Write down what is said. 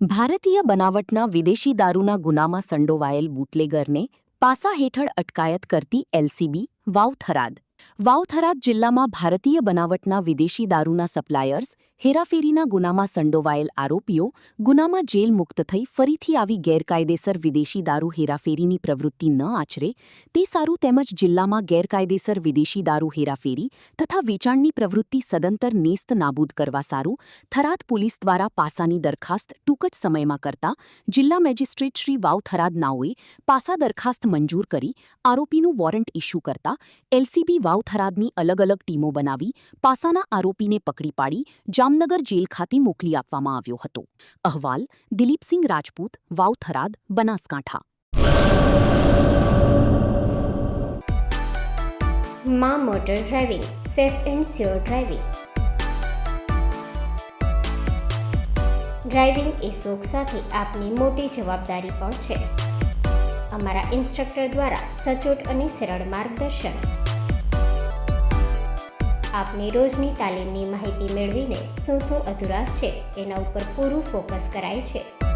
ભારતીય બનાવટના વિદેશી દારૂના ગુનામાં સંડોવાયેલ બુટલેગરને પાસા હેઠળ અટકાયત કરતી એલસીબી વાવ-થરાદ જિલ્લામાં ભારતીય બનાવટના વિદેશી દારૂના સપ્લાયર્સ હેરાફેરીના ગુનામાં સંડોવાયેલ આરોપીઓ ગુનામાં જેલ મુક્ત થઈ ફરીથી આવી ગેરકાયદેસર વિદેશી દારૂ હેરાફેરીની પ્રવૃત્તિ ન આચરે તે સારું તેમજ જિલ્લામાં ગેરકાયદેસર વિદેશી દારૂ હેરાફેરી તથા વેચાણની પ્રવૃત્તિ સદંતર નેસ્ત નાબૂદ કરવા સારું થરાદ પોલીસ દ્વારા પાસાની દરખાસ્ત ટૂંક જ સમયમાં કરતા જિલ્લા મેજિસ્ટ્રેટ શ્રી વાવ-થરાદ નાઓએ પાસા દરખાસ્ત મંજૂર કરી આરોપીનું વોરંટ ઇસ્યુ કરતા એલસીબી વાવ-થરાદની અલગ અલગ ટીમો બનાવી પાસાના આરોપીને પકડી પાડી જામનગર જેલ ખાતે મોકલી આપવામાં આવ્યો હતો. અહેવાલ દિલીપસિંહ રાજપૂત, વાવ-થરાદ, બનાસકાંઠા. માં motor driving, safe and sure driving. Driving એ શોખ સાથે આપની મોટી જવાબદારી પણ છે. અમારા ઇન્સ્ટ્રક્ટર દ્વારા સચોટ અને સરળ માર્ગદર્શન. આપની રોજની તાલીમની માહિતી મેળવીને શું અધુરાશ છે તેના ઉપર પૂરું ફોકસ કરાય છે.